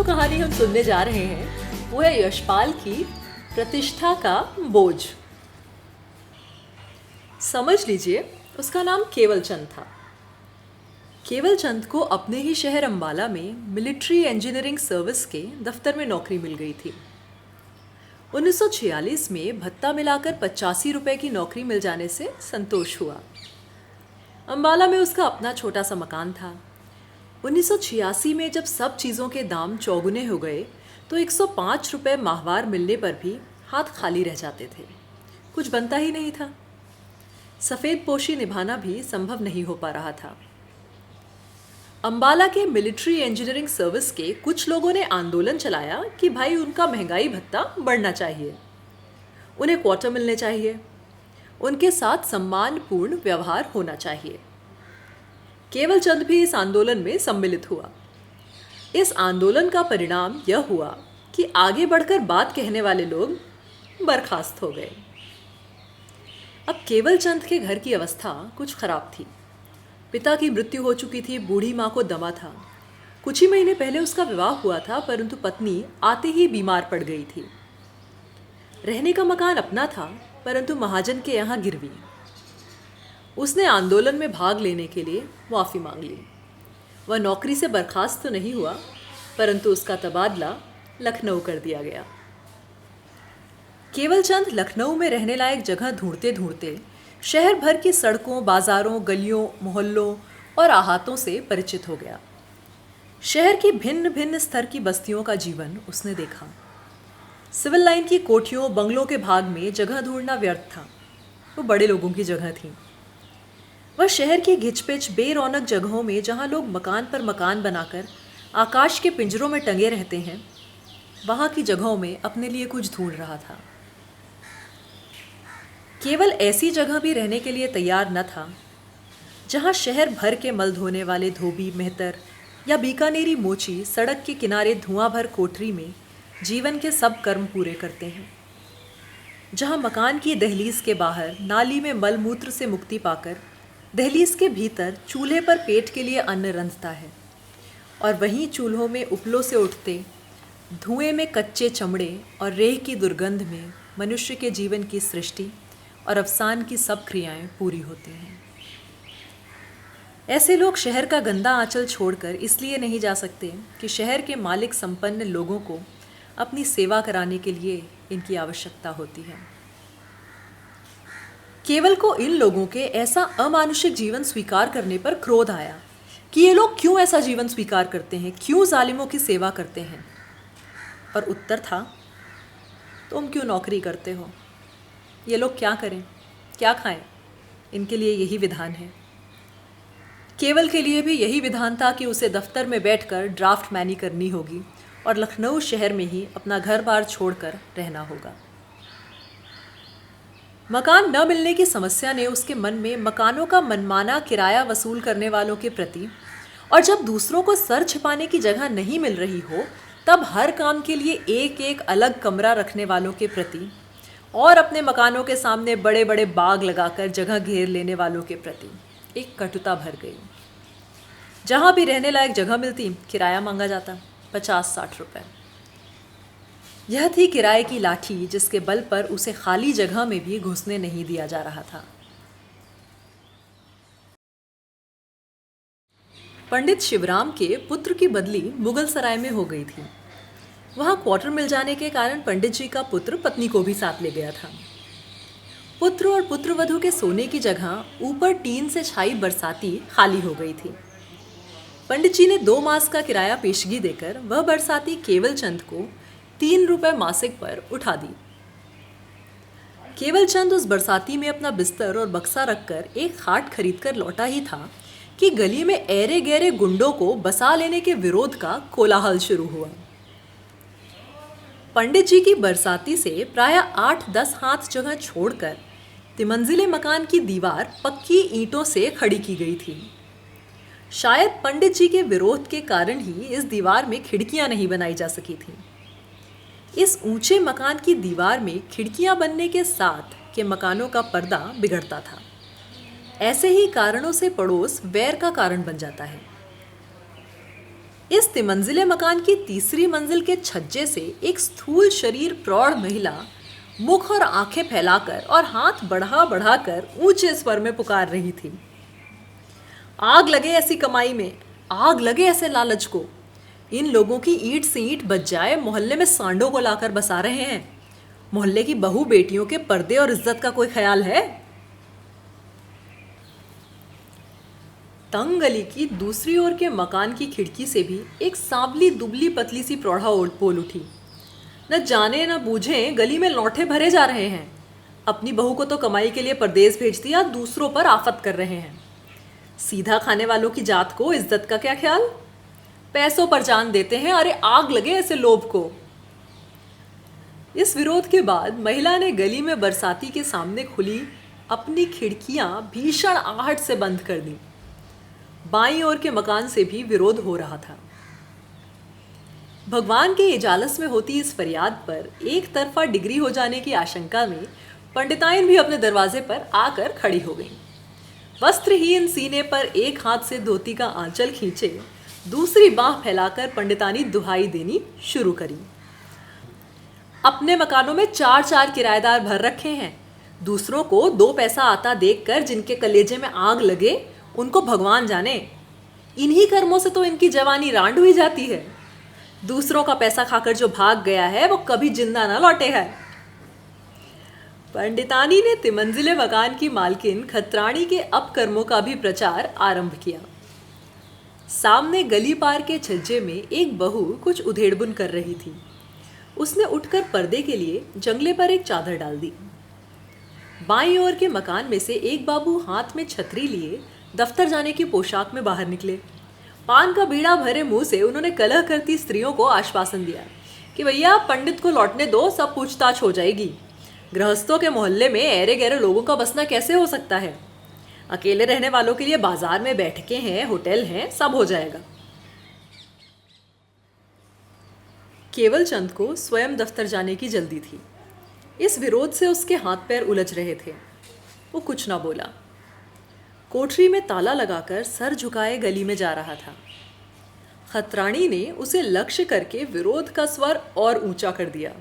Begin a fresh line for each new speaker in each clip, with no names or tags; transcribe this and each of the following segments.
जो कहानी हम सुनने जा रहे हैं वो है यशपाल की प्रतिष्ठा का बोझ। समझ लीजिए उसका नाम केवल चंद था। केवल चंद को अपने ही शहर अंबाला में मिलिट्री इंजीनियरिंग सर्विस के दफ्तर में नौकरी मिल गई थी। 1946 में भत्ता मिलाकर 85 रुपए की नौकरी मिल जाने से संतोष हुआ। अंबाला में उसका अपना छोटा सा मकान था। 1986 में जब सब चीज़ों के दाम चौगुने हो गए तो 105 रुपये माहवार मिलने पर भी हाथ खाली रह जाते थे। कुछ बनता ही नहीं था। सफ़ेद पोशी निभाना भी संभव नहीं हो पा रहा था। अंबाला के मिलिट्री इंजीनियरिंग सर्विस के कुछ लोगों ने आंदोलन चलाया कि भाई उनका महंगाई भत्ता बढ़ना चाहिए, उन्हें क्वार्टर मिलने चाहिए, उनके साथ सम्मानपूर्ण व्यवहार होना चाहिए। केवल चंद भी इस आंदोलन में सम्मिलित हुआ। इस आंदोलन का परिणाम यह हुआ कि आगे बढ़कर बात कहने वाले लोग बर्खास्त हो गए। अब केवल चंद के घर की अवस्था कुछ खराब थी। पिता की मृत्यु हो चुकी थी, बूढ़ी माँ को दमा था। कुछ ही महीने पहले उसका विवाह हुआ था, परंतु पत्नी आते ही बीमार पड़ गई थी। रहने का मकान अपना था, परंतु महाजन के यहाँ गिरवी। उसने आंदोलन में भाग लेने के लिए माफ़ी मांग ली। वह नौकरी से बर्खास्त तो नहीं हुआ, परंतु उसका तबादला लखनऊ कर दिया गया। केवल चंद लखनऊ में रहने लायक जगह ढूंढते ढूंढते शहर भर की सड़कों, बाज़ारों, गलियों, मोहल्लों और आहातों से परिचित हो गया। शहर की भिन्न भिन्न स्तर की बस्तियों का जीवन उसने देखा। सिविल लाइन की कोठियों, बंगलों के भाग में जगह ढूंढना व्यर्थ था। वो बड़े लोगों की जगह थी। वह शहर की घिचपिच बेरौनक जगहों में, जहाँ लोग मकान पर मकान बनाकर आकाश के पिंजरों में टंगे रहते हैं, वहाँ की जगहों में अपने लिए कुछ ढूंढ रहा था। केवल ऐसी जगह भी रहने के लिए तैयार न था जहाँ शहर भर के मल धोने वाले धोबी, मेहतर या बीकानेरी मोची सड़क के किनारे धुआं भर कोठरी में जीवन के सब कर्म पूरे करते हैं। जहाँ मकान की दहलीज के बाहर नाली में मल मूत्र से मुक्ति पाकर दहलीज के भीतर चूल्हे पर पेट के लिए अन्न रंधता है, और वहीं चूल्हों में उपलों से उठते धुएं में कच्चे चमड़े और रेह की दुर्गंध में मनुष्य के जीवन की सृष्टि और अवसान की सब क्रियाएं पूरी होती हैं। ऐसे लोग शहर का गंदा आंचल छोड़कर इसलिए नहीं जा सकते कि शहर के मालिक संपन्न लोगों को अपनी सेवा कराने के लिए इनकी आवश्यकता होती है। केवल को इन लोगों के ऐसा अमानुषिक जीवन स्वीकार करने पर क्रोध आया कि ये लोग क्यों ऐसा जीवन स्वीकार करते हैं, क्यों जालिमों की सेवा करते हैं। पर उत्तर था, तुम क्यों नौकरी करते हो, ये लोग क्या करें, क्या खाएं, इनके लिए यही विधान है। केवल के लिए भी यही विधान था कि उसे दफ्तर में बैठकर ड्राफ्ट मैनी करनी होगी और लखनऊ शहर में ही अपना घर बार छोड़कर रहना होगा। मकान न मिलने की समस्या ने उसके मन में मकानों का मनमाना किराया वसूल करने वालों के प्रति, और जब दूसरों को सर छिपाने की जगह नहीं मिल रही हो तब हर काम के लिए एक एक अलग कमरा रखने वालों के प्रति, और अपने मकानों के सामने बड़े बड़े बाग लगाकर जगह घेर लेने वालों के प्रति एक कटुता भर गई। जहाँ भी रहने लायक जगह मिलती किराया मांगा जाता, 50-60 रुपए। यह थी किराए की लाठी जिसके बल पर उसे खाली जगह में भी घुसने नहीं दिया जा रहा था। पंडित शिवराम के पुत्र की बदली मुगल सराय में हो गई थी। वहाँ क्वार्टर मिल जाने के कारण पंडित जी का पुत्र पत्नी को भी साथ ले गया था। पुत्र और पुत्रवधू के सोने की जगह ऊपर टीन से छाई बरसाती खाली हो गई थी। पंडित जी ने 2 मास का किराया पेशगी देकर वह बरसाती केवल चंद को 3 रुपए मासिक पर उठा दी। केवल चंद उस बरसाती में अपना बिस्तर और बक्सा रखकर एक खाट खरीदकर लौटा ही था कि गली में ऐरे गहरे गुंडों को बसा लेने के विरोध का कोलाहल शुरू हुआ। पंडित जी की बरसाती से प्राय 8-10 हाथ जगह छोड़कर तिमंजिले मकान की दीवार पक्की ईंटों से खड़ी की गई थी। शायद पंडित जी के विरोध के कारण ही इस दीवार में खिड़कियां नहीं बनाई जा सकी थीं। इस ऊंचे मकान की दीवार में खिड़कियां बनने के साथ के मकानों का पर्दा बिगड़ता था। ऐसे ही कारणों से पड़ोस वैर का कारण बन जाता है। इस तिमंजिले मकान की तीसरी मंजिल के छज्जे से एक स्थूल शरीर प्रौढ़ महिला मुख और आंखें फैलाकर और हाथ बढ़ा बढ़ाकर ऊंचे स्वर में पुकार रही थी। आग लगे ऐसी कमाई में, आग लगे ऐसे लालच को। इन लोगों की ईंट से ईंट बच जाए, मोहल्ले में सांडों को लाकर बसा रहे हैं। मोहल्ले की बहू बेटियों के पर्दे और इज्जत का कोई ख्याल है? तंग गली की दूसरी ओर के मकान की खिड़की से भी एक सांवली दुबली पतली सी प्रौढ़ा बोल उठी। न जाने न बूझे गली में लौटे भरे जा रहे हैं। अपनी बहू को तो कमाई के लिए परदेश भेज दिया, दूसरों पर आफत कर रहे हैं। सीधा खाने वालों की जात को इज्जत का क्या ख्याल? पैसों पर जान देते हैं। अरे आग लगे ऐसे लोभ को। इस विरोध के बाद महिला ने गली में बरसाती के सामने खुली अपनी खिड़कियां भीषण आहट से बंद कर दी। बाईं ओर के मकान से भी विरोध हो रहा था। भगवान के इजालस में होती इस फरियाद पर एक तरफा डिग्री हो जाने की आशंका में पंडिताइन भी अपने दरवाजे पर आकर खड़ी हो गईं। वस्त्रहीन सीने पर एक हाथ से धोती का आंचल खींचे, दूसरी बाह फैलाकर पंडितानी दुहाई देनी शुरू करी। अपने मकानों में 4-4 किराएदार भर रखे हैं। दूसरों को 2 पैसा आता देखकर जिनके कलेजे में आग लगे, उनको भगवान जाने। इन्हीं कर्मों से तो इनकी जवानी रांड हुई जाती है। दूसरों का पैसा खाकर जो भाग गया है, वो कभी जिंदा ना लौटे है। पंडितानी ने तिमंजिले मकान की मालकिन खत्राणी के अपकर्मों का भी प्रचार आरंभ किया। सामने गली पार के छज्जे में एक बहू कुछ उधेड़बुन कर रही थी। उसने उठकर पर्दे के लिए जंगले पर एक चादर डाल दी। बाईं ओर के मकान में से एक बाबू हाथ में छतरी लिए दफ्तर जाने की पोशाक में बाहर निकले। पान का बीड़ा भरे मुंह से उन्होंने कलह करती स्त्रियों को आश्वासन दिया कि भैया पंडित को लौटने दो, सब पूछताछ हो जाएगी। गृहस्थों के मोहल्ले में ऐरे गहरे लोगों का बसना कैसे हो सकता है? अकेले रहने वालों के लिए बाजार में बैठकें हैं, होटल हैं, सब हो जाएगा। केवल चंद को स्वयं दफ्तर जाने की जल्दी थी। इस विरोध से उसके हाथ पैर उलझ रहे थे। वो कुछ ना बोला। कोठरी में ताला लगाकर सर झुकाए गली में जा रहा था। खत्राणी ने उसे लक्ष्य करके विरोध का स्वर और ऊंचा कर दिया।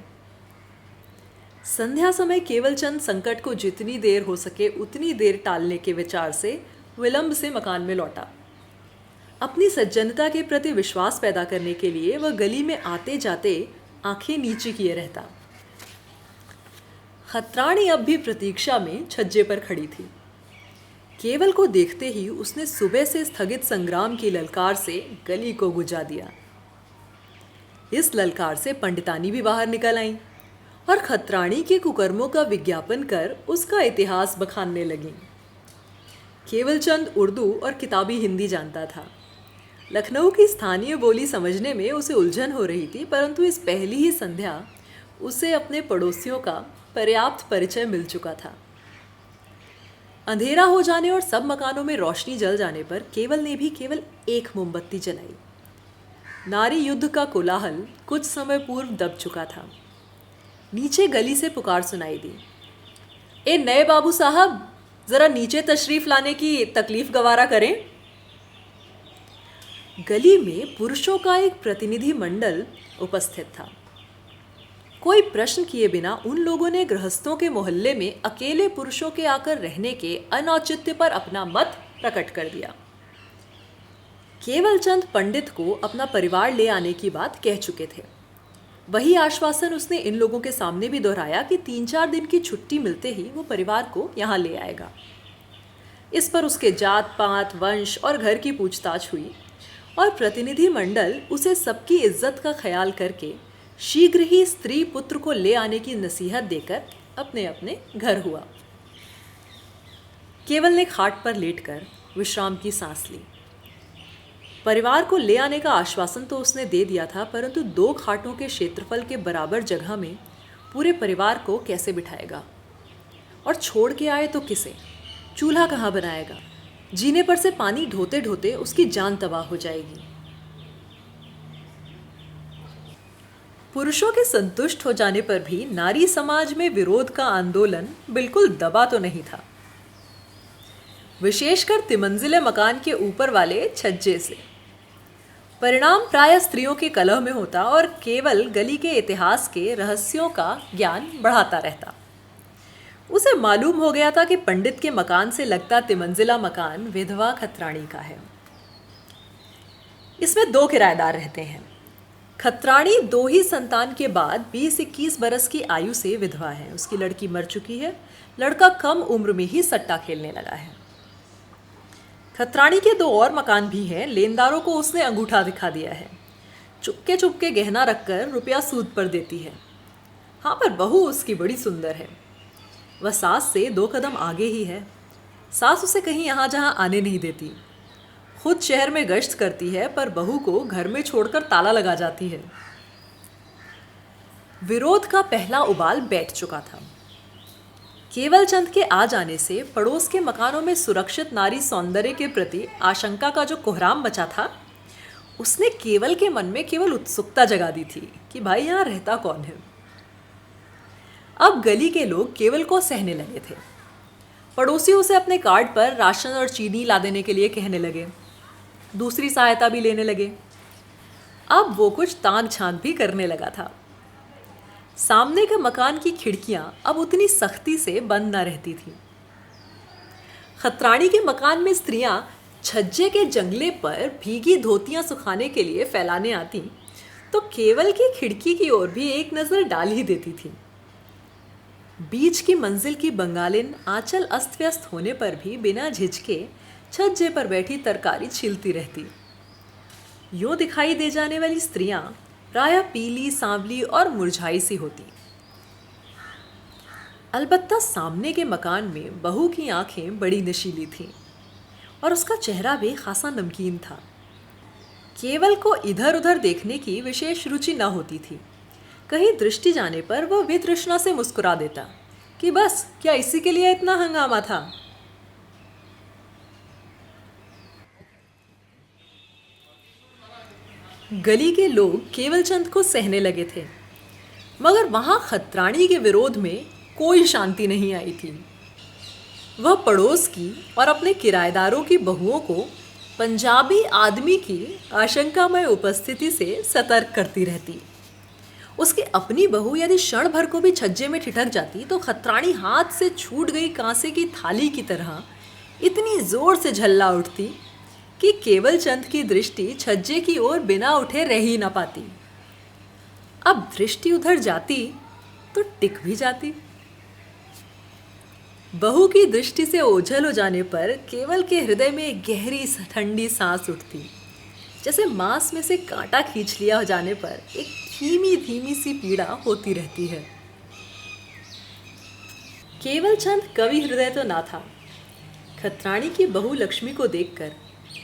संध्या समय केवल चंद संकट को जितनी देर हो सके उतनी देर टालने के विचार से विलंब से मकान में लौटा। अपनी सज्जनता के प्रति विश्वास पैदा करने के लिए वह गली में आते जाते आंखें नीचे किए रहता। खत्राणी अब भी प्रतीक्षा में छज्जे पर खड़ी थी। केवल को देखते ही उसने सुबह से स्थगित संग्राम की ललकार से गली को गुजा दिया। इस ललकार से पंडितानी भी बाहर निकल आई और खत्राणी के कुकर्मों का विज्ञापन कर उसका इतिहास बखानने लगी। केवल चंद उर्दू और किताबी हिंदी जानता था। लखनऊ की स्थानीय बोली समझने में उसे उलझन हो रही थी, परंतु इस पहली ही संध्या उसे अपने पड़ोसियों का पर्याप्त परिचय मिल चुका था। अंधेरा हो जाने और सब मकानों में रोशनी जल जाने पर केवल ने भी केवल एक मोमबत्ती जलाई। नारी युद्ध का कोलाहल कुछ समय पूर्व दब चुका था। नीचे गली से पुकार सुनाई दी, ए नए बाबू साहब, जरा नीचे तशरीफ लाने की तकलीफ गवारा करें। गली में पुरुषों का एक प्रतिनिधि मंडल उपस्थित था। कोई प्रश्न किए बिना उन लोगों ने गृहस्थों के मोहल्ले में अकेले पुरुषों के आकर रहने के अनौचित्य पर अपना मत प्रकट कर दिया। केवल चंद पंडित को अपना परिवार ले आने की बात कह चुके थे। वही आश्वासन उसने इन लोगों के सामने भी दोहराया कि 3-4 दिन की छुट्टी मिलते ही वो परिवार को यहाँ ले आएगा। इस पर उसके जात पात, वंश और घर की पूछताछ हुई और प्रतिनिधि मंडल उसे सबकी इज्जत का ख्याल करके शीघ्र ही स्त्री पुत्र को ले आने की नसीहत देकर अपने अपने घर हुआ। केवल ने खाट पर लेटकर विश्राम की सांस ली। परिवार को ले आने का आश्वासन तो उसने दे दिया था, परंतु 2 खाटों के क्षेत्रफल के बराबर जगह में पूरे परिवार को कैसे बिठाएगा? और छोड़ के आए तो किसे? चूल्हा कहाँ बनाएगा? जीने पर से पानी ढोते ढोते उसकी जान तबाह हो जाएगी। पुरुषों के संतुष्ट हो जाने पर भी नारी समाज में विरोध का आंदोलन बिल्कुल दबा तो नहीं था, विशेषकर तिमंजिले मकान के ऊपर वाले छज्जे से। परिणाम प्रायः स्त्रियों के कलह में होता और केवल गली के इतिहास के रहस्यों का ज्ञान बढ़ाता रहता। उसे मालूम हो गया था कि पंडित के मकान से लगता तिमंजिला मकान विधवा खतरानी का है। इसमें 2 किराएदार रहते हैं। खतरानी 2 ही संतान के बाद 20-21 बरस की आयु से विधवा है। उसकी लड़की मर चुकी है। लड़का कम उम्र में ही सट्टा खेलने लगा है। खतरानी के 2 और मकान भी हैं। लेनदारों को उसने अंगूठा दिखा दिया है। चुपके चुपके गहना रखकर रुपया सूद पर देती है। हाँ, पर बहू उसकी बड़ी सुंदर है। वह सास से 2 कदम आगे ही है। सास उसे कहीं यहाँ जहाँ आने नहीं देती। खुद शहर में गश्त करती है, पर बहू को घर में छोड़कर ताला लगा जाती है। विरोध का पहला उबाल बैठ चुका था। केवल चंद के आ जाने से पड़ोस के मकानों में सुरक्षित नारी सौंदर्य के प्रति आशंका का जो कोहराम बचा था, उसने केवल के मन में केवल उत्सुकता जगा दी थी कि भाई यहाँ रहता कौन है। अब गली के लोग केवल को सहने लगे थे। पड़ोसी उसे अपने कार्ड पर राशन और चीनी ला देने के लिए कहने लगे। दूसरी सहायता भी लेने लगे। अब वो कुछ तांग छांग भी करने लगा था। सामने के मकान की खिड़कियां अब उतनी सख्ती से बंद न रहती थी। खतरानी के मकान में स्त्रियां छज्जे के जंगले पर भीगी धोतियां सुखाने के लिए फैलाने आती तो केवल की खिड़की की ओर भी एक नज़र डाल ही देती थी। बीच की मंजिल की बंगालिन आंचल अस्त व्यस्त होने पर भी बिना झिझके छज्जे पर बैठी तरकारी छीलती रहती। यूं दिखाई दे जाने वाली स्त्रियां प्रायः पीली, सांवली और मुरझाई सी होती। अलबत्ता सामने के मकान में बहू की आंखें बड़ी नशीली थीं और उसका चेहरा भी खासा नमकीन था। केवल को इधर उधर देखने की विशेष रुचि न होती थी। कहीं दृष्टि जाने पर वह वितृष्णा से मुस्कुरा देता कि बस क्या इसी के लिए इतना हंगामा था। गली के लोग केवल चंद को सहने लगे थे, मगर वहां खतरानी के विरोध में कोई शांति नहीं आई थी। वह पड़ोस की और अपने किराएदारों की बहुओं को पंजाबी आदमी की आशंकामय उपस्थिति से सतर्क करती रहती। उसकी अपनी बहू यदि क्षण भर को भी छज्जे में ठिठक जाती तो खतरानी हाथ से छूट गई कांसे की थाली की तरह इतनी जोर से झल्ला उठती कि केवल चंद की दृष्टि छज्जे की ओर बिना उठे रह ही न पाती। अब दृष्टि उधर जाती तो टिक भी जाती। बहू की दृष्टि से ओझल हो जाने पर केवल के हृदय में एक गहरी ठंडी सांस उठती, जैसे मांस में से कांटा खींच लिया हो जाने पर एक धीमी धीमी सी पीड़ा होती रहती है। केवल चंद कवि हृदय तो ना था। खतरानी की बहू लक्ष्मी को देखकर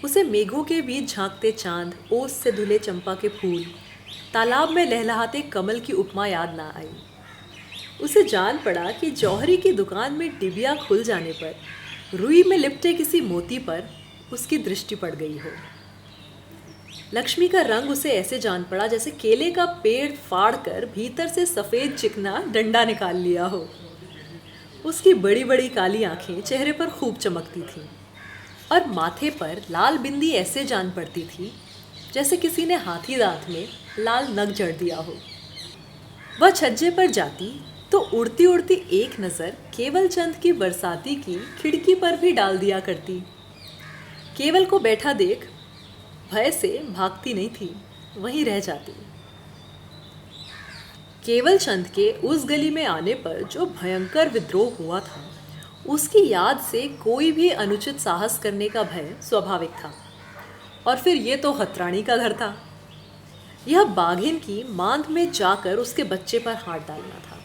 उसे मेघों के बीच झांकते चांद, ओस से धुले चंपा के फूल, तालाब में लहलहाते कमल की उपमा याद ना आई। उसे जान पड़ा कि जौहरी की दुकान में डिबिया खुल जाने पर रुई में लिपटे किसी मोती पर उसकी दृष्टि पड़ गई हो। लक्ष्मी का रंग उसे ऐसे जान पड़ा जैसे केले का पेड़ फाड़ कर भीतर से सफ़ेद चिकना डंडा निकाल लिया हो। उसकी बड़ी बड़ी काली आंखें चेहरे पर खूब चमकती थीं और माथे पर लाल बिंदी ऐसे जान पड़ती थी जैसे किसी ने हाथी दांत में लाल नग जड़ दिया हो। वह छज्जे पर जाती तो उड़ती उड़ती एक नज़र केवल चंद की बरसाती की खिड़की पर भी डाल दिया करती। केवल को बैठा देख भय से भागती नहीं थी, वहीं रह जाती। केवल चंद के उस गली में आने पर जो भयंकर विद्रोह हुआ था, उसकी याद से कोई भी अनुचित साहस करने का भय स्वाभाविक था। और फिर ये तो खतरानी का घर था। यह बाघिन की मांद में जाकर उसके बच्चे पर हाथ डालना था।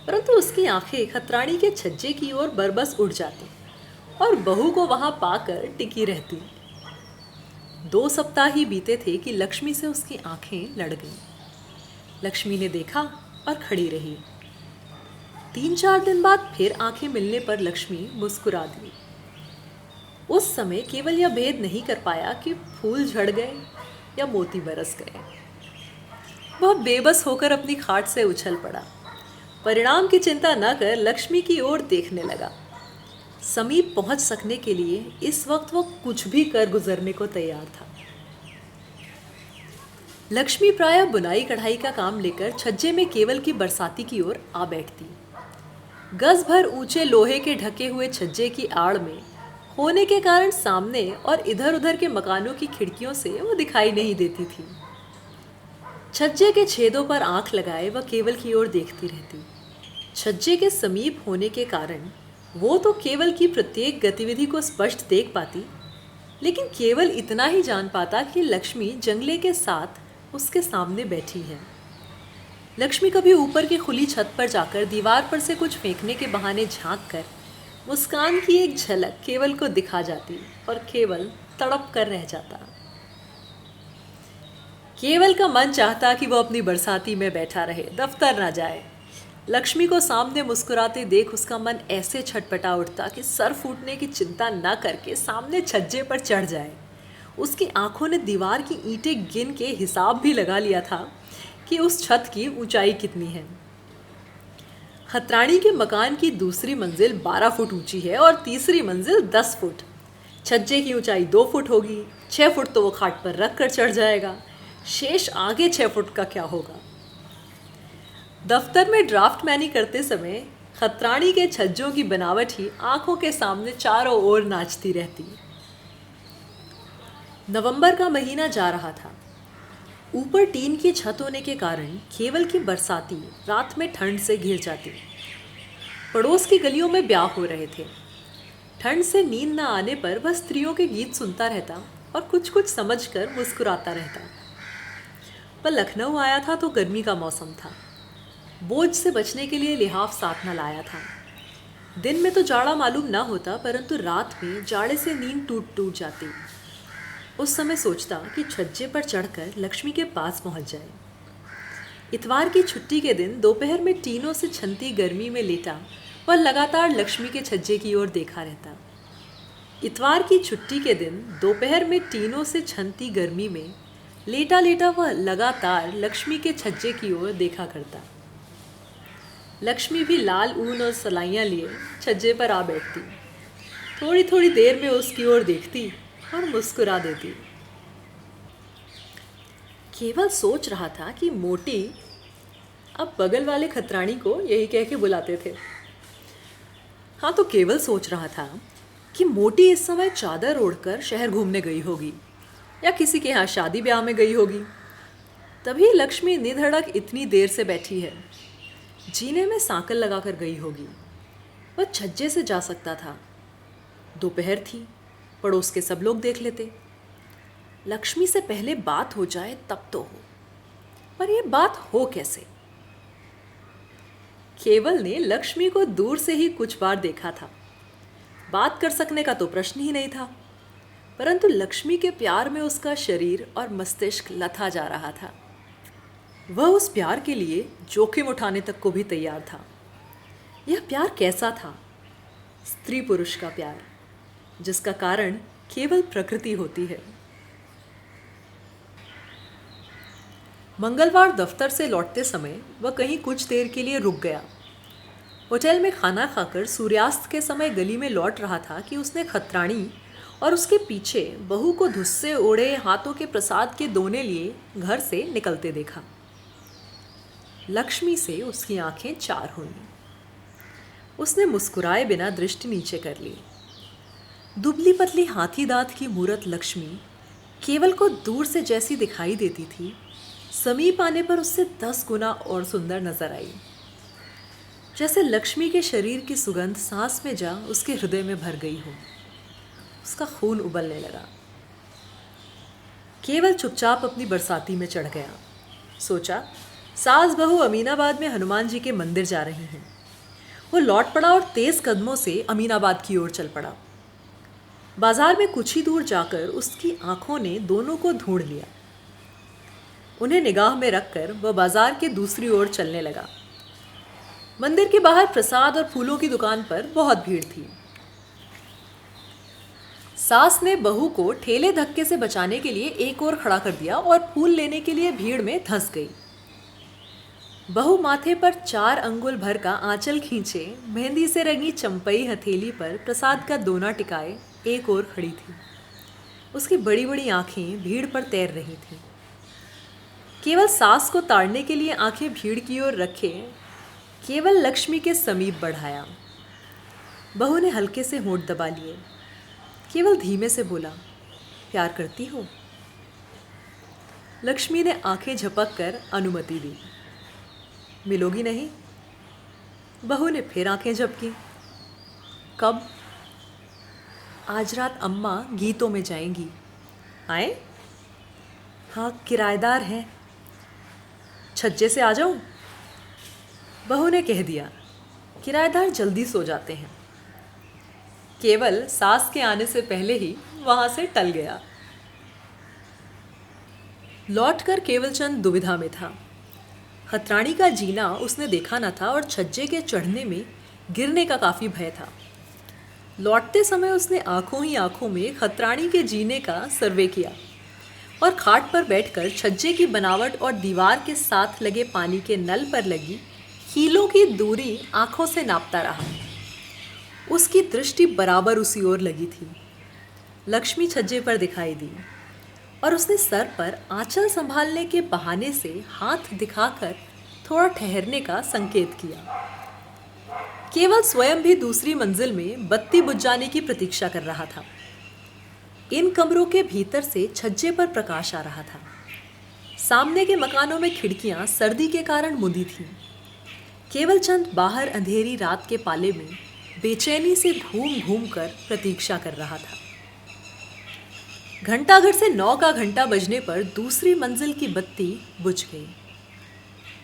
परंतु उसकी आंखें खतरानी के छज्जे की ओर बरबस उड़ जाती और बहू को वहां पाकर टिकी रहती। 2 सप्ताह ही बीते थे कि लक्ष्मी से उसकी आंखें लड़ गईं। लक्ष्मी ने देखा और खड़ी रही। 3-4 दिन बाद फिर आंखें मिलने पर लक्ष्मी मुस्कुरा दी। उस समय केवल यह भेद नहीं कर पाया कि फूल झड़ गए या मोती बरस गए। वह बेबस होकर अपनी खाट से उछल पड़ा। परिणाम की चिंता न कर लक्ष्मी की ओर देखने लगा। समीप पहुंच सकने के लिए इस वक्त वह कुछ भी कर गुजरने को तैयार था। लक्ष्मी प्रायः बुनाई कढ़ाई का काम लेकर छज्जे में केवल की बरसाती की ओर आ बैठती। गज भर ऊंचे लोहे के ढके हुए छज्जे की आड़ में होने के कारण सामने और इधर उधर के मकानों की खिड़कियों से वो दिखाई नहीं देती थी। छज्जे के छेदों पर आंख लगाए वह केवल की ओर देखती रहती। छज्जे के समीप होने के कारण वो तो केवल की प्रत्येक गतिविधि को स्पष्ट देख पाती, लेकिन केवल इतना ही जान पाता कि लक्ष्मी जंगले के साथ उसके सामने बैठी है। लक्ष्मी कभी ऊपर की खुली छत पर जाकर दीवार पर से कुछ फेंकने के बहाने झांक कर मुस्कान की एक झलक केवल को दिखा जाती और केवल तड़प कर रह जाता। केवल का मन चाहता कि वो अपनी बरसाती में बैठा रहे, दफ्तर ना जाए। लक्ष्मी को सामने मुस्कुराते देख उसका मन ऐसे छटपटा उठता कि सर फूटने की चिंता न करके सामने छज्जे पर चढ़ जाए। उसकी आंखों ने दीवार की ईंटें गिन के हिसाब भी लगा लिया था कि उस छत की ऊंचाई कितनी है। खतरानी के मकान की दूसरी मंजिल 12 फुट ऊंची है और तीसरी मंजिल 10 फुट। छज्जे की ऊंचाई 2 फुट होगी। 6 फुट तो वो खाट पर रख कर चढ़ जाएगा, शेष आगे 6 फुट का क्या होगा। दफ्तर में ड्राफ्टमैनी करते समय खतरानी के छज्जों की बनावट ही आंखों के सामने चारों ओर नाचती रहती। नवंबर का महीना जा रहा था। ऊपर टीन की छत होने के कारण केवल की बरसाती रात में ठंड से घिर जाती। पड़ोस की गलियों में ब्याह हो रहे थे। ठंड से नींद न आने पर वह स्त्रियों के गीत सुनता रहता और कुछ कुछ समझकर मुस्कुराता रहता। पर लखनऊ आया था तो गर्मी का मौसम था। बोझ से बचने के लिए लिहाफ साथ न लाया था। दिन में तो जाड़ा मालूम ना होता, परंतु रात में जाड़े से नींद टूट टूट जाती। उस समय सोचता कि छज्जे पर चढ़कर लक्ष्मी के पास पहुंच जाए। इतवार की छुट्टी के दिन दोपहर में टीनों से छनती गर्मी में लेटा वह लगातार लक्ष्मी के छज्जे की ओर देखा रहता। इतवार की छुट्टी के दिन दोपहर में टीनों से छनती गर्मी में लेटा लेटा वह लगातार लक्ष्मी के छज्जे की ओर देखा करता। लक्ष्मी भी लाल ऊन और सलाइयाँ लिए छज्जे पर आ बैठती। थोड़ी थोड़ी देर में उसकी ओर देखती और मुस्कुरा देती। केवल सोच रहा था कि मोटी, अब बगल वाले खतरानी को यही कह के बुलाते थे। हाँ, तो केवल सोच रहा था कि मोटी इस समय चादर ओढ़कर शहर घूमने गई होगी या किसी के यहाँ शादी ब्याह में गई होगी। तभी लक्ष्मी निधड़क इतनी देर से बैठी है। जीने में सांकल लगाकर गई होगी। वह छज्जे से जा सकता था। दोपहर थी, पड़ोस के सब लोग देख लेते। लक्ष्मी से पहले बात हो जाए तब तो हो, पर यह बात हो कैसे। केवल ने लक्ष्मी को दूर से ही कुछ बार देखा था। बात कर सकने का तो प्रश्न ही नहीं था, परंतु लक्ष्मी के प्यार में उसका शरीर और मस्तिष्क लथा जा रहा था। वह उस प्यार के लिए जोखिम उठाने तक को भी तैयार था। यह प्यार कैसा था? स्त्री पुरुष का प्यार, जिसका कारण केवल प्रकृति होती है। मंगलवार दफ्तर से लौटते समय वह कहीं कुछ देर के लिए रुक गया। होटल में खाना खाकर सूर्यास्त के समय गली में लौट रहा था कि उसने खतरानी और उसके पीछे बहू को धुस्से ओढ़े हाथों के प्रसाद के दोने लिए घर से निकलते देखा। लक्ष्मी से उसकी आंखें चार हुईं। उसने मुस्कुराए बिना दृष्टि नीचे कर ली। दुबली पतली हाथी दांत की मूरत लक्ष्मी केवल को दूर से जैसी दिखाई देती थी, समीप आने पर उससे 10 गुना और सुंदर नजर आई। जैसे लक्ष्मी के शरीर की सुगंध सांस में जा उसके हृदय में भर गई हो। उसका खून उबलने लगा। केवल चुपचाप अपनी बरसाती में चढ़ गया। सोचा, सास बहू अमीनाबाद में हनुमान जी के मंदिर जा रही हैं। वो लौट पड़ा और तेज कदमों से अमीनाबाद की ओर चल पड़ा। बाजार में कुछ ही दूर जाकर उसकी आंखों ने दोनों को ढूंढ लिया। उन्हें निगाह में रखकर वह बाजार के दूसरी ओर चलने लगा। मंदिर के बाहर प्रसाद और फूलों की दुकान पर बहुत भीड़ थी। सास ने बहू को ठेले धक्के से बचाने के लिए एक ओर खड़ा कर दिया और फूल लेने के लिए भीड़ में धंस गई। बहू माथे पर 4 अंगुल भर का आंचल खींचे मेहंदी से रंगी चंपई हथेली पर प्रसाद का दोना टिकाए एक ओर खड़ी थी। उसकी बड़ी बड़ी आंखें भीड़ पर तैर रही थीं। केवल सास को ताड़ने के लिए आंखें भीड़ की ओर रखे केवल लक्ष्मी के समीप बढ़ाया। बहू ने हल्के से होंठ दबा लिए। केवल धीमे से बोला, प्यार करती हो? लक्ष्मी ने आंखें झपक कर अनुमति दी। मिलोगी नहीं? बहू ने फिर आंखें झपकी। कब? आज रात अम्मा गीतों में जाएंगी। आए? हाँ, किराएदार हैं। छज्जे से आ जाऊं? बहू ने कह दिया। किराएदार जल्दी सो जाते हैं। केवल सास के आने से पहले ही वहां से टल गया। लौटकर केवलचंद दुविधा में था। खतरानी का जीना उसने देखा न था और छज्जे के चढ़ने में गिरने का काफी भय था। लौटते समय उसने आंखों ही आंखों में खतरानी के जीने का सर्वे किया और खाट पर बैठकर छज्जे की बनावट और दीवार के साथ लगे पानी के नल पर लगी कीलों की दूरी आंखों से नापता रहा। उसकी दृष्टि बराबर उसी ओर लगी थी। लक्ष्मी छज्जे पर दिखाई दी और उसने सर पर आंचल संभालने के बहाने से हाथ दिखाकर थोड़ा ठहरने का संकेत किया। केवल स्वयं भी दूसरी मंजिल में बत्ती बुझ जाने की प्रतीक्षा कर रहा था। इन कमरों के भीतर से छज्जे पर प्रकाश आ रहा था। सामने के मकानों में खिड़कियां सर्दी के कारण मुंदी थीं। केवलचंद बाहर अंधेरी रात के पाले में बेचैनी से घूम घूम कर प्रतीक्षा कर रहा था। घंटाघर से 9 का घंटा बजने पर दूसरी मंजिल की बत्ती बुझ गई।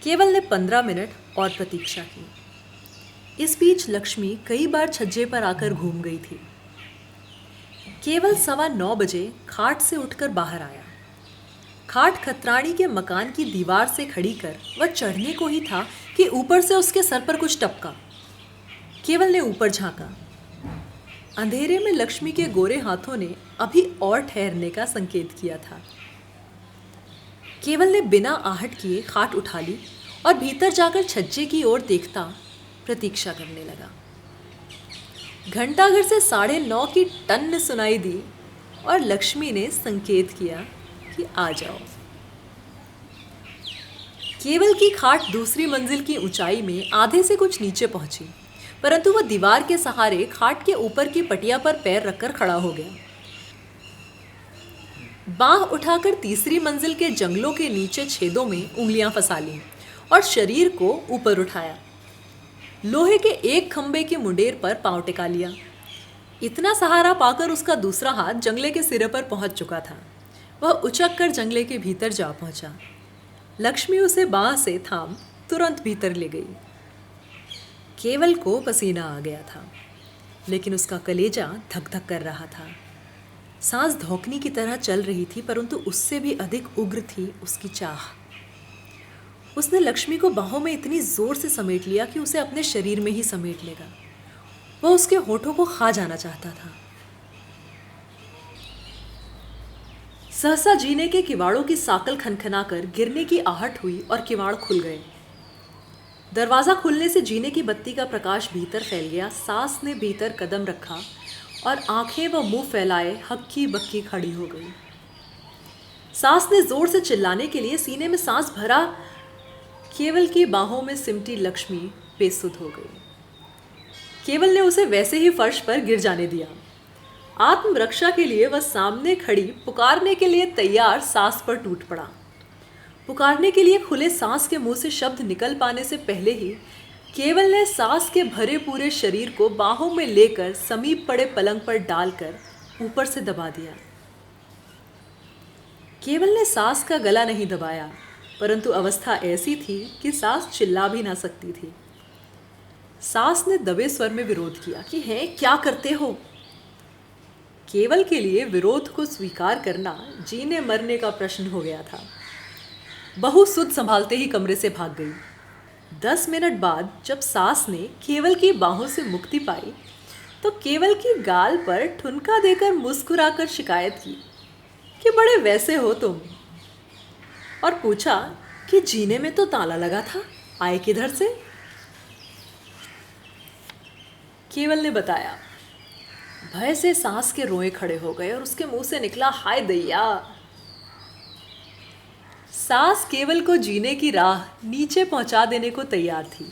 केवल ने 15 मिनट और प्रतीक्षा की। इस बीच लक्ष्मी कई बार छज्जे पर आकर घूम गई थी। केवल 9:15 बजे खाट से उठकर बाहर आया। खाट खतरानी के मकान की दीवार से खड़ी कर वह चढ़ने को ही था कि ऊपर से उसके सर पर कुछ टपका। केवल ने ऊपर झांका। अंधेरे में लक्ष्मी के गोरे हाथों ने अभी और ठहरने का संकेत किया था। केवल ने बिना आहट किए खाट उठा ली और भीतर जाकर छज्जे की ओर देखता प्रतीक्षा करने लगा। घंटाघर से 9:30 की टन सुनाई दी और लक्ष्मी ने संकेत किया कि आ जाओ। केवल की खाट दूसरी मंजिल की ऊंचाई में आधे से कुछ नीचे पहुंची, परंतु वह दीवार के सहारे खाट के ऊपर की पटिया पर पैर रखकर खड़ा हो गया। बांह उठाकर तीसरी मंजिल के जंगलों के नीचे छेदों में उंगलियां फंसा लीं और शरीर को ऊपर उठाया। लोहे के एक खंबे के मुंडेर पर पांव टिका लिया। इतना सहारा पाकर उसका दूसरा हाथ जंगले के सिरे पर पहुंच चुका था। वह उचक कर जंगले के भीतर जा पहुंचा। लक्ष्मी उसे बांह से थाम तुरंत भीतर ले गई। केवल को पसीना आ गया था, लेकिन उसका कलेजा धक धक कर रहा था। सांस धौंकनी की तरह चल रही थी, परंतु उससे भी अधिक उग्र थी उसकी चाह। उसने लक्ष्मी को बाहों में इतनी जोर से समेट लिया कि उसे अपने शरीर में ही समेट लेगा। वह उसके होठों को खा जाना चाहता था। सहसा जीने के किवाड़ों की साकल खनखनाकर गिरने की आहट हुई और किवाड़ खुल गए। दरवाज़ा खुलने से जीने की बत्ती का प्रकाश भीतर फैल गया। सास ने भीतर कदम रखा और आंखें व मुंह फैलाए हक्की बक्की खड़ी हो गई। सास ने जोर से चिल्लाने के लिए सीने में सांस भरा। केवल की बाहों में सिमटी लक्ष्मी बेसुध हो गई। केवल ने उसे वैसे ही फर्श पर गिर जाने दिया। आत्मरक्षा के लिए वह सामने खड़ी पुकारने के लिए तैयार सास पर टूट पड़ा। पुकारने के लिए खुले सांस के मुंह से शब्द निकल पाने से पहले ही केवल ने सास के भरे पूरे शरीर को बाहों में लेकर समीप पड़े पलंग पर डालकर ऊपर से दबा दिया। केवल ने सास का गला नहीं दबाया, परंतु अवस्था ऐसी थी कि सास चिल्ला भी ना सकती थी। सास ने दबे स्वर में विरोध किया कि है क्या करते हो। केवल के लिए विरोध को स्वीकार करना जीने मरने का प्रश्न हो गया था। बहू सुध संभालते ही कमरे से भाग गई। 10 मिनट बाद जब सास ने केवल की बाहों से मुक्ति पाई तो केवल की गाल पर ठुनका देकर मुस्कुराकर शिकायत की कि बड़े वैसे हो तुम, और पूछा कि जीने में तो ताला लगा था, आए किधर से। केवल ने बताया। भय से सास के रोए खड़े हो गए और उसके मुंह से निकला, हाय दैया। सास केवल को जीने की राह नीचे पहुंचा देने को तैयार थी,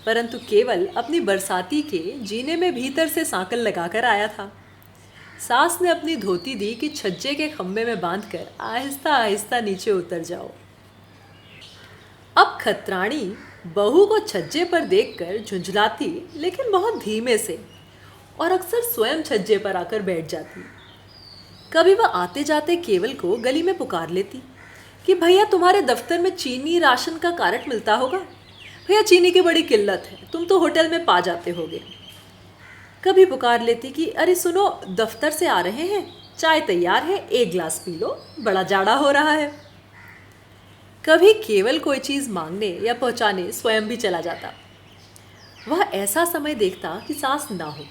परंतु केवल अपनी बरसाती के जीने में भीतर से सांकल लगाकर आया था। सास ने अपनी धोती दी कि छज्जे के खंभे में बांधकर आहिस्ता आहिस्ता नीचे उतर जाओ। अब खतरानी बहू को छज्जे पर देखकर झुंझलाती, लेकिन बहुत धीमे से, और अक्सर स्वयं छज्जे पर आकर बैठ जाती। कभी वह आते जाते केवल को गली में पुकार लेती कि भैया तुम्हारे दफ्तर में चीनी राशन का कार्ट मिलता होगा, भैया चीनी की बड़ी किल्लत है, तुम तो होटल में पा जाते होगे। कभी पुकार लेती कि अरे सुनो, दफ्तर से आ रहे हैं, चाय तैयार है, एक गिलास पी लो, बड़ा जाड़ा हो रहा है। कभी केवल कोई चीज़ मांगने या पहुंचाने स्वयं भी चला जाता। वह ऐसा समय देखता कि सास ना हो।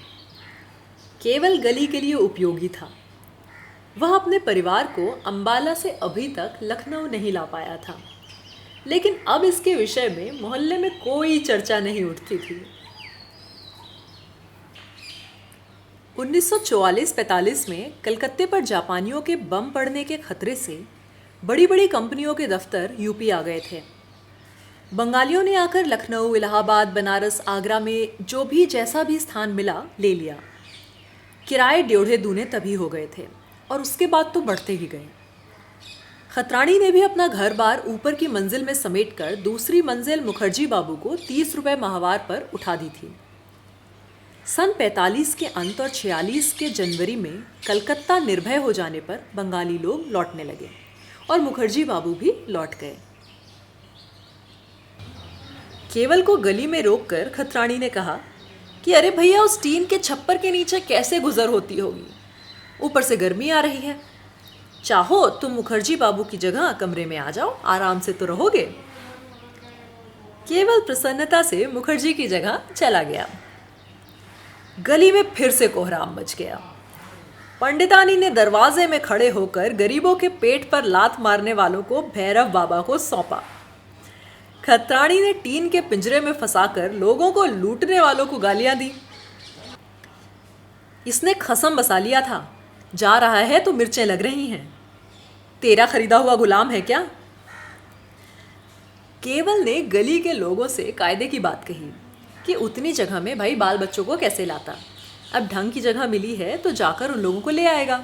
केवल गली के लिए उपयोगी था। वह अपने परिवार को अंबाला से अभी तक लखनऊ नहीं ला पाया था, लेकिन अब इसके विषय में मोहल्ले में कोई चर्चा नहीं उठती थी। 1944-45 में कलकत्ते पर जापानियों के बम पड़ने के खतरे से बड़ी बड़ी कंपनियों के दफ्तर यूपी आ गए थे। बंगालियों ने आकर लखनऊ, इलाहाबाद, बनारस, आगरा में जो भी जैसा भी स्थान मिला ले लिया। किराए डेढ़े दूने तभी हो गए थे और उसके बाद तो बढ़ते ही गए। खतरानी ने भी अपना घर बार ऊपर की मंजिल में समेटकर दूसरी मंजिल मुखर्जी बाबू को 30 रुपये माहवार पर उठा दी थी। सन 45 के अंत और 46 के जनवरी में कलकत्ता निर्भय हो जाने पर बंगाली लोग लौटने लगे और मुखर्जी बाबू भी लौट गए। केवल को गली में रोककर खतरानी ने कहा कि अरे भैया, उस टीन के छप्पर के नीचे कैसे गुजर होती होगी, ऊपर से गर्मी आ रही है। चाहो तुम मुखर्जी बाबू की जगह कमरे में आ जाओ, आराम से तो रहोगे। केवल प्रसन्नता से मुखर्जी की जगह चला गया। गली में फिर से कोहराम मच गया। पंडितानी ने दरवाजे में खड़े होकर गरीबों के पेट पर लात मारने वालों को भैरव बाबा को सौंपा। खतरानी ने टीन के पिंजरे में फंसाकर लोगों को लूटने वालों को गालियां दी। इसने खसम बसा लिया था, जा रहा है तो मिर्चें लग रही हैं, तेरा खरीदा हुआ गुलाम है क्या। केवल ने गली के लोगों से कायदे की बात कही कि उतनी जगह में भाई बाल बच्चों को कैसे लाता, अब ढंग की जगह मिली है तो जाकर उन लोगों को ले आएगा।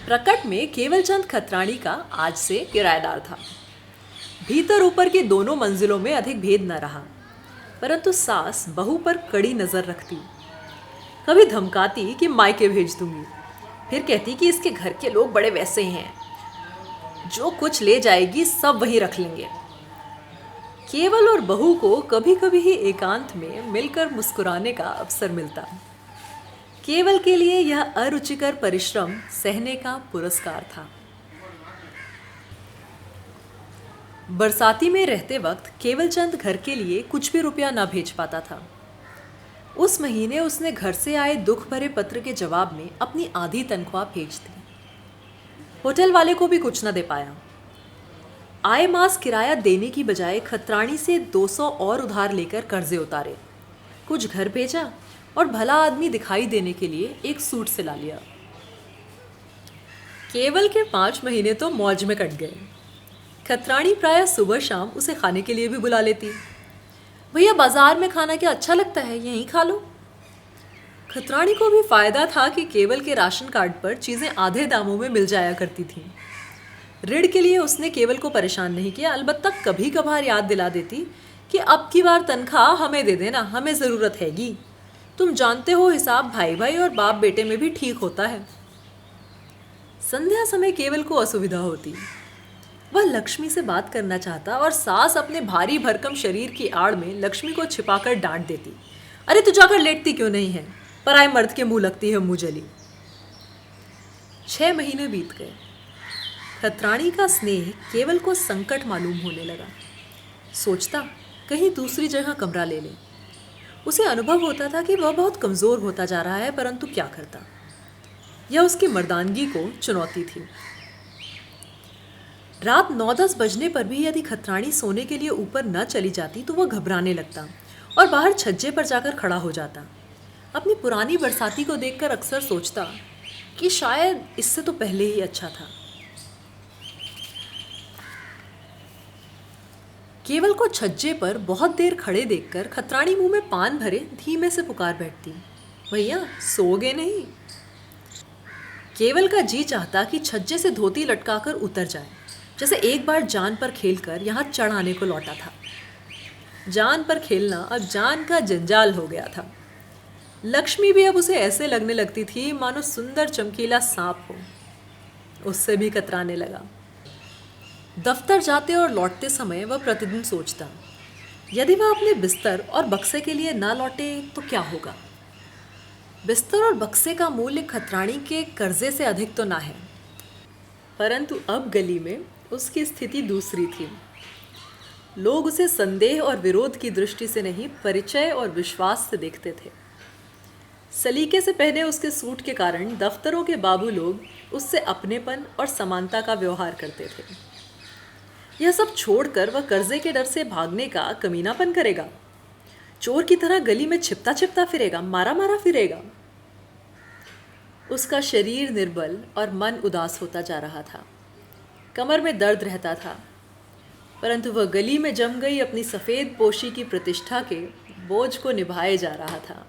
प्रकट में केवल चंद खतरानी का आज से किराएदार था। भीतर ऊपर की दोनों मंजिलों में अधिक भेद न रहा, परंतु सास बहू पर कड़ी नजर रखती। कभी धमकाती कि मायके भेज दूंगी, फिर कहती कि इसके घर के लोग बड़े वैसे हैं, जो कुछ ले जाएगी सब वहीं रख लेंगे। केवल और बहू को कभी कभी ही एकांत में मिलकर मुस्कुराने का अवसर मिलता। केवल के लिए यह अरुचिकर परिश्रम सहने का पुरस्कार था। बरसाती में रहते वक्त केवल चंद घर के लिए कुछ भी रुपया न भेज पाता था। उस महीने उसने घर से आए दुख भरे पत्र के जवाब में अपनी आधी तनख्वाह भेज दी। होटल वाले को भी कुछ न दे पाया। आए मास किराया देने की बजाय खतरानी से 200 और उधार लेकर कर्जे उतारे, कुछ घर भेजा और भला आदमी दिखाई देने के लिए एक सूट सिला लिया। केवल के 5 महीने तो मौज में कट गए। खतरानी प्रायः सुबह शाम उसे खाने के लिए भी बुला लेती। भैया बाजार में खाना क्या अच्छा लगता है, यहीं खा लो। खतरानी को भी फायदा था कि केवल के राशन कार्ड पर चीज़ें आधे दामों में मिल जाया करती थीं। ऋण के लिए उसने केवल को परेशान नहीं किया, अलबत्ता कभी कभार याद दिला देती कि अब की बार तनख्वाह हमें दे देना, हमें ज़रूरत हैगी। तुम जानते हो हिसाब भाई भाई और बाप बेटे में भी ठीक होता है। संध्या समय केवल को असुविधा होती। वह लक्ष्मी से बात करना चाहता और सास अपने भारी भरकम शरीर की आड़ में लक्ष्मी को छिपाकर डांट देती, अरे तू जाकर लेटती क्यों नहीं है, पराए मर्द के मुंह लगती है मुँह जली। 6 महीने बीत गए। खतरानी का स्नेह केवल को संकट मालूम होने लगा। सोचता कहीं दूसरी जगह कमरा ले ले। उसे अनुभव होता था कि वह बहुत कमज़ोर होता जा रहा है, परंतु क्या करता, यह उसकी मर्दानगी को चुनौती थी। रात 9-10 बजने पर भी यदि खतरानी सोने के लिए ऊपर न चली जाती तो वह घबराने लगता और बाहर छज्जे पर जाकर खड़ा हो जाता। अपनी पुरानी बरसाती को देखकर अक्सर सोचता कि शायद इससे तो पहले ही अच्छा था। केवल को छज्जे पर बहुत देर खड़े देखकर खतरानी मुंह में पान भरे धीमे से पुकार बैठती, भैया सोगे नहीं। केवल का जी चाहता कि छज्जे से धोती लटकाकर उतर जाए, जैसे एक बार जान पर खेलकर यहाँ चढ़ आने को लौटा था। जान पर खेलना अब जान का जंजाल हो गया था। लक्ष्मी भी अब उसे ऐसे लगने लगती थी मानो सुंदर चमकीला सांप हो। उससे भी कतराने लगा। दफ्तर जाते और लौटते समय वह प्रतिदिन सोचता, यदि वह अपने बिस्तर और बक्से के लिए ना लौटे तो क्या होगा। बिस्तर और बक्से का मूल्य खतरानी के कर्जे से अधिक तो ना है, परंतु अब गली में उसकी स्थिति दूसरी थी। लोग उसे संदेह और विरोध की दृष्टि से नहीं, परिचय और विश्वास से देखते थे। सलीके से पहने उसके सूट के कारण दफ्तरों के बाबू लोग उससे अपनेपन और समानता का व्यवहार करते थे। यह सब छोड़कर वह कर्जे के डर से भागने का कमीनापन करेगा, चोर की तरह गली में छिपता छिपता फिरेगा, मारा मारा फिरेगा। उसका शरीर निर्बल और मन उदास होता जा रहा था। कमर में दर्द रहता था, परंतु वह गली में जम गई अपनी सफ़ेद पोशी की प्रतिष्ठा के बोझ को निभाए जा रहा था।